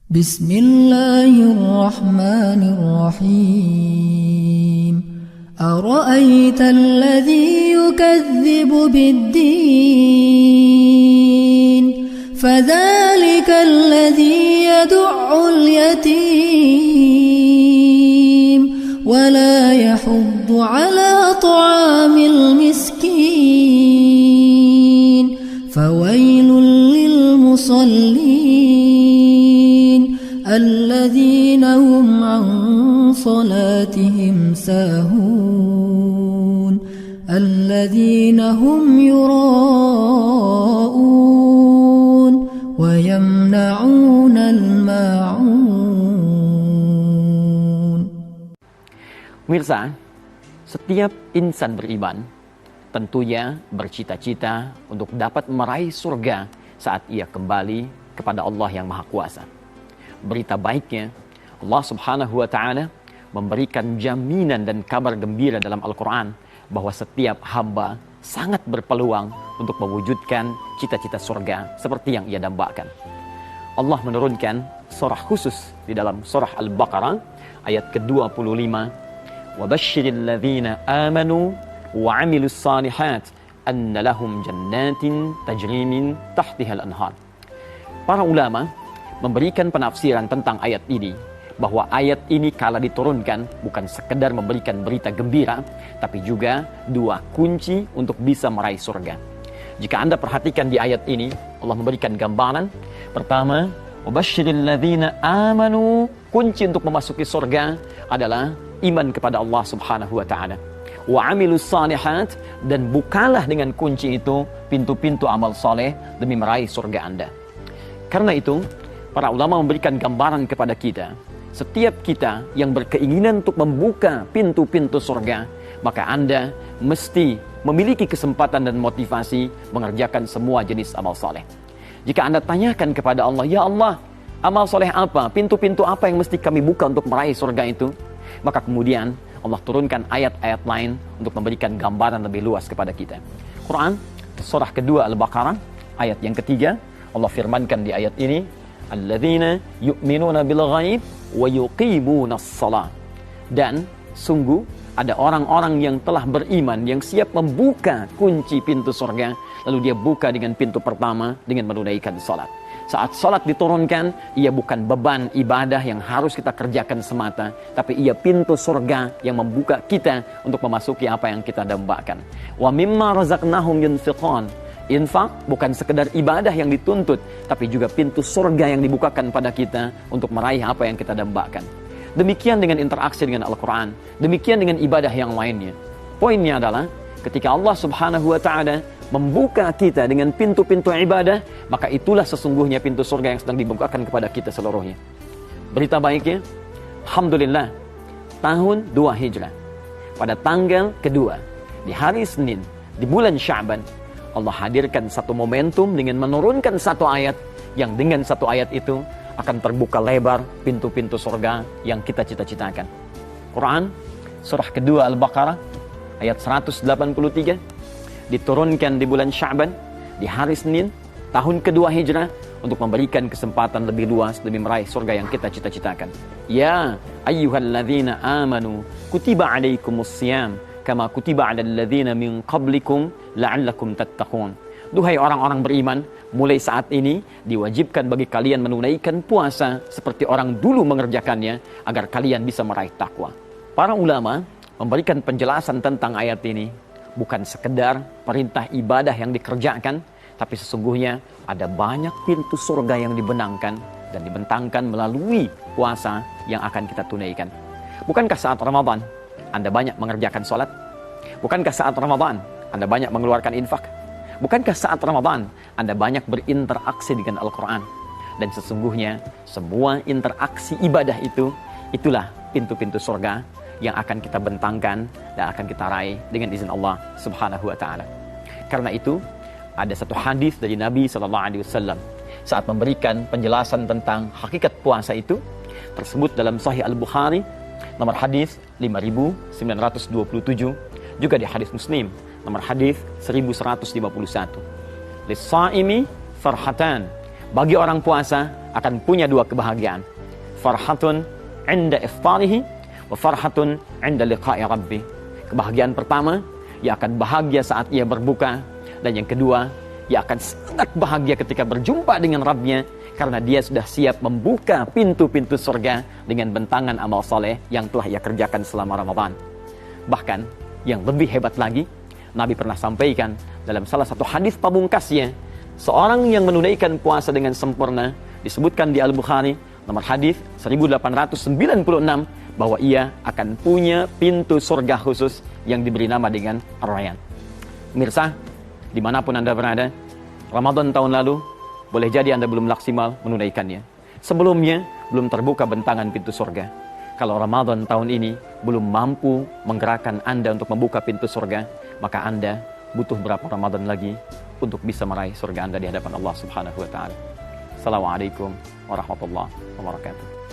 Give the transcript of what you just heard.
Bismillahirrahmanirrahim. Ara'aita alladhi yukazzibu bid-din, fadhalika alladhi yad'ul yatim, wa la yahuddu ala ta'amil miskin, fawailul lil musallin الذين هم عن صلاتهم ساهون الذين هم يراءون ويمنعون الماعون. Mirsa, setiap insan beriman tentunya bercita-cita untuk dapat meraih surga saat ia kembali kepada Allah yang Maha Kuasa. Berita baiknya, Allah Subhanahu wa Ta'ala memberikan jaminan dan kabar gembira dalam Al-Quran bahwa setiap hamba sangat berpeluang untuk mewujudkan cita-cita surga seperti yang ia dambakan. Allah menurunkan surah khusus di dalam surah Al-Baqarah ayat ke-25, وَبَشِّرِ الَّذِينَ آمَنُوا وَعَمِلُوا الصَّالِحَاتِ أَنَّ لَهُمْ جَنَّاتٍ تَجْرِي مِنْ تَحْتِهَا الْأَنْهَارُ. Para ulama memberikan penafsiran tentang ayat ini, bahwa ayat ini kala diturunkan bukan sekedar memberikan berita gembira, tapi juga dua kunci untuk bisa meraih surga. Jika Anda perhatikan di ayat ini, Allah memberikan gambaran. Pertama, وَبَشِّرِ الَّذِينَ آمَنُوا, kunci untuk memasuki surga adalah iman kepada Allah Subhanahu wa Ta'ala. وَعَمِلُوا الصَّالِحَاتِ, dan bukalah dengan kunci itu pintu-pintu amal soleh demi meraih surga Anda. Karena itu, para ulama memberikan gambaran kepada kita, setiap kita yang berkeinginan untuk membuka pintu-pintu surga, maka Anda mesti memiliki kesempatan dan motivasi mengerjakan semua jenis amal soleh. Jika Anda tanyakan kepada Allah, ya Allah, amal soleh apa, pintu-pintu apa yang mesti kami buka untuk meraih surga itu? Maka kemudian Allah turunkan ayat-ayat lain untuk memberikan gambaran lebih luas kepada kita. Quran, surah kedua Al-Baqarah, ayat yang ketiga, Allah firmankan di ayat ini, alladzina yu'minuna bil ghaib wa yuqimunas shalah. Dan sungguh ada orang-orang yang telah beriman yang siap membuka kunci pintu surga, lalu dia buka dengan pintu pertama dengan menunaikan salat. Saat salat diturunkan, ia bukan beban ibadah yang harus kita kerjakan semata, tapi ia pintu surga yang membuka kita untuk memasuki apa yang kita dambakan. Wa mimma razaqnahum yunfiqun. Infak bukan sekedar ibadah yang dituntut, tapi juga pintu surga yang dibukakan pada kita untuk meraih apa yang kita dambakan. Demikian dengan interaksi dengan Al-Quran, demikian dengan ibadah yang lainnya. Poinnya adalah, ketika Allah Subhanahu wa Ta'ala membuka kita dengan pintu-pintu ibadah, maka itulah sesungguhnya pintu surga yang sedang dibukakan kepada kita seluruhnya. Berita baiknya, alhamdulillah, tahun 2 Hijrah, pada tanggal kedua, di hari Senin, di bulan Sya'ban, Allah hadirkan satu momentum dengan menurunkan satu ayat, yang dengan satu ayat itu akan terbuka lebar pintu-pintu surga yang kita cita-citakan. Quran, surah kedua Al-Baqarah, ayat 183, diturunkan di bulan Sya'ban, di hari Senin, tahun kedua Hijrah, untuk memberikan kesempatan lebih luas demi meraih surga yang kita cita-citakan. Ya ayyuhalladzina amanu, kutiba alaikumus siyam, kama kutiba 'alal ladzina min qablikum la'allakum tattaqun. Duhai orang-orang beriman, mulai saat ini diwajibkan bagi kalian menunaikan puasa seperti orang dulu mengerjakannya, agar kalian bisa meraih takwa. Para ulama memberikan penjelasan tentang ayat ini, bukan sekedar perintah ibadah yang dikerjakan, tapi sesungguhnya ada banyak pintu surga yang dibenangkan dan dibentangkan melalui puasa yang akan kita tunaikan. Bukankah saat Ramadan Anda banyak mengerjakan sholat? Bukankah saat Ramadan Anda banyak mengeluarkan infak? Bukankah saat Ramadan Anda banyak berinteraksi dengan Al-Quran? Dan sesungguhnya semua interaksi ibadah itu, itulah pintu-pintu surga yang akan kita bentangkan dan akan kita raih dengan izin Allah Subhanahu wa Ta'ala. Karena itu, ada satu hadis dari Nabi SAW saat memberikan penjelasan tentang hakikat puasa itu, tersebut dalam Sahih Al-Bukhari, nomor hadis 5927, juga di hadis Muslim, nomor hadis 1151. Lis-shaimi farhatan, bagi orang puasa akan punya dua kebahagiaan. Farhatun 'inda iftarihi wa farhatun 'inda liqa'i rabbih. Kebahagiaan pertama, ia akan bahagia saat ia berbuka, dan yang kedua, ia akan sangat bahagia ketika berjumpa dengan Rabbnya, karena dia sudah siap membuka pintu-pintu surga dengan bentangan amal soleh yang telah ia kerjakan selama Ramadan. Bahkan, yang lebih hebat lagi, Nabi pernah sampaikan dalam salah satu hadis pamungkasnya, seorang yang menunaikan puasa dengan sempurna, disebutkan di Al-Bukhari, nomor hadis 1896, bahwa ia akan punya pintu surga khusus yang diberi nama dengan Ar-Rayyan. Mirsa, dimanapun Anda berada, Ramadan tahun lalu, boleh jadi Anda belum maksimal menunaikannya. Sebelumnya, belum terbuka bentangan pintu surga. Kalau Ramadan tahun ini belum mampu menggerakkan Anda untuk membuka pintu surga, maka Anda butuh berapa Ramadan lagi untuk bisa meraih surga Anda di hadapan Allah Subhanahu wa Ta'ala. Assalamualaikum warahmatullahi wabarakatuh.